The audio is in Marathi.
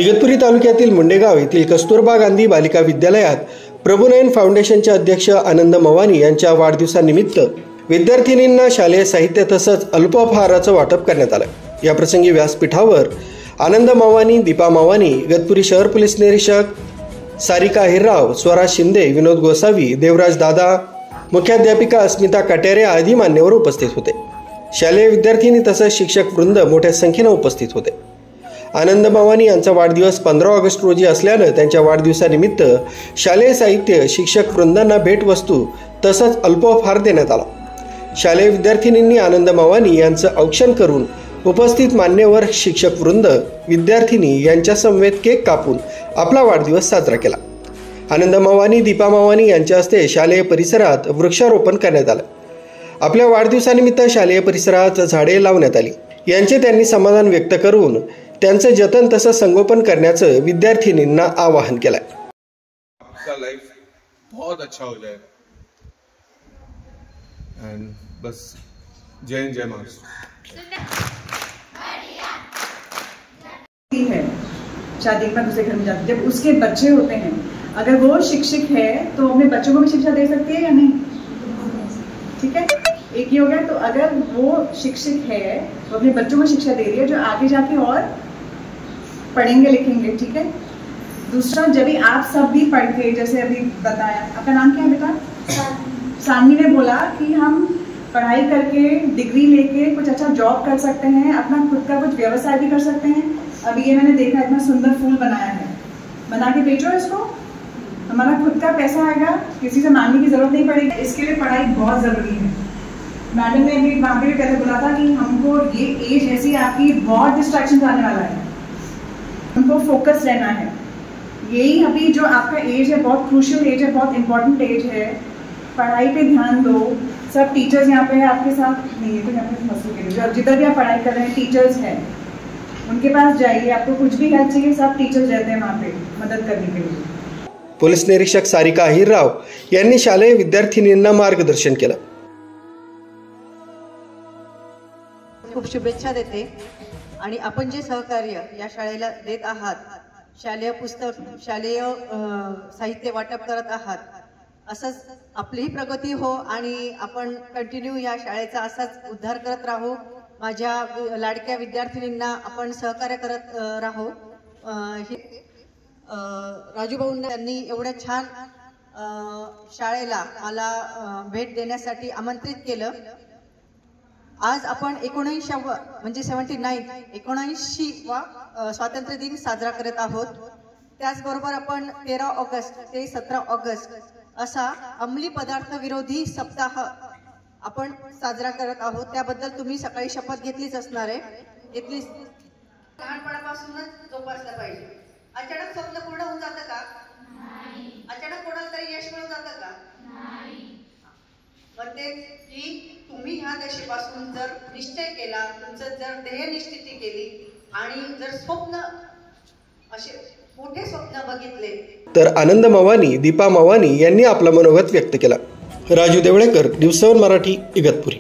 इगतपुरी तालुक्यातील मुंडेगाव येथील कस्तुरबा गांधी बालिका विद्यालयात प्रभुनयन फाउंडेशनचे अध्यक्ष आनंद मवानी यांच्या वाढदिवसानिमित्त विद्यार्थिनींना शालेय साहित्य तसंच अल्पोपहाराचं वाटप करण्यात आलं। या प्रसंगी व्यासपीठावर आनंद मवानी, दीपा मवानी, इगतपुरी शहर पोलीस निरीक्षक सारिका हिरराव, स्वराज शिंदे, विनोद गोसावी, देवराज दादा, मुख्याध्यापिका अस्मिता कटेरे आदी मान्यवर उपस्थित होते। शालेय विद्यार्थिनी तसंच शिक्षक वृंद मोठ्या संख्येने उपस्थित होते। आनंद मवानी यांचा वाढदिवस 15 ऑगस्ट रोजी असल्यानं त्यांच्या वाढदिवसानिमित्त शालेय साहित्य, शिक्षक वृंदांना भेटवस्तू तसंच अल्पोपहार देण्यात आला। शालेय विद्यार्थिनींनी आनंद मवानी यांचं औक्षण करून उपस्थित मान्यवर, शिक्षक वृंद, विद्यार्थिनी यांच्या समवेत केक कापून आपला वाढदिवस साजरा केला। आनंद मवानी, दीपा मवानी यांच्या हस्ते शालेय परिसरात वृक्षारोपण करण्यात आलं। आपल्या वाढदिवसानिमित्त शालेय परिसरात झाडे लावण्यात आली। यांचे त्यांनी समाधान व्यक्त करून त्यांचं जतन तसंच संगोपन करण्याचं विद्यार्थिनींना आवाहन केलं। आपका लाइफ बहुत अच्छा हो जाएगा एंड बस जय हिंद, जय महाराष्ट्र। शादी पर दूसरे घर में जाते, जब उसके बच्चे होते हैं, अगर वो शिक्षक है तो अपने बच्चों को भी शिक्षा दे सकती है या नहीं? ठीक है, एक ही हो गया। तो अगर वो शिक्षक है तो अपने बच्चों को शिक्षा दे रही है जो आगे जाके और पढ़ेंगे लिखेंगे। ठीक है। दूसरा, जब भी आप सब भी पढ़ के, जैसे अभी बताया, आपका नाम क्या है बेटा? सानवी ने बोला कि हम पढ़ाई करके डिग्री लेके कुछ अच्छा जॉब कर सकते हैं, अपना खुद का कुछ व्यवसाय भी कर सकते हैं। अभी ये मैंने देखा इतना सुंदर फूल बनाया है, बना के बेचो इसको, हमारा खुद का पैसा आएगा, किसी से मांगने की जरूरत नहीं पड़ेगी। इसके लिए पढ़ाई बहुत जरूरी है। मैडम ने भी वहाँ पे पहले बोला था कि हमको ये एज ऐसी आपकी बहुत डिस्ट्रैक्शन आने वाला है, हमको फोकस रहना है। यही अभी जो आपका एज है बहुत क्रूशियल एज है, बहुत इंपॉर्टेंट एज है। पढ़ाई पे ध्यान दो। सब टीचर्स यहाँ पे है आपके साथ, नहीं है तो यहाँ पे हंसू के लिए, जिधर भी आप पढ़ाई कर रहे हैं टीचर्स हैं, उनके पास जाइए। आपको कुछ भी हेल्प चाहिए, सब टीचर्स रहते हैं वहाँ पे मदद करने के लिए। पोलीस निरीक्षक सारिका हिरराव यांनी शालेय विद्यार्थिनींना मार्गदर्शन केलं। खूप शुभेच्छा देते आणि आपण जे सहकार्य या शाळेला देत आहात, शालेय पुस्तक, शालेय साहित्य वाटप करत आहात, असंच आपलीही प्रगती हो आणि आपण कंटिन्यू या शाळेचा असाच उद्धार करत राहू। माझ्या लाडक्या विद्यार्थिनींना आपण सहकार्य करत राहू। राजूभाऊंना त्यांनी एवढ्या छान शाळेला मला भेट देण्यासाठी आमंत्रित केलं। आज आपण 79वा म्हणजे 79वा स्वातंत्र्य दिन साजरा करत आहोत। त्याचबरोबर आपण 13 ऑगस्ट ते 17 ऑगस्ट असा अंमली पदार्थ विरोधी सप्ताह आपण साजरा करत आहोत। त्याबद्दल तुम्ही सकाळी शपथ घेतलीच असणार आहे, घेतलीच। लहानपणापासूनच जोपासलं पाहिजे। अचानक स्वप्न पूर्ण होऊन जातं का? नाही। अचानक कोणाला तरी यश मिळून जातं का? नाही। म्हणते की तुम्ही ह्या दिशेपासून जर निश्चय केला, तुमचं जर ध्येय निश्चिती केली आणि जर स्वप्न असे मोठे स्वप्न बघितले, तर आनंद मवानी, दीपा मवानी यांनी आपलं मनोगत व्यक्त केलं। राजू देवळेकर, न्यूज 7 मराठी, इगतपुरी।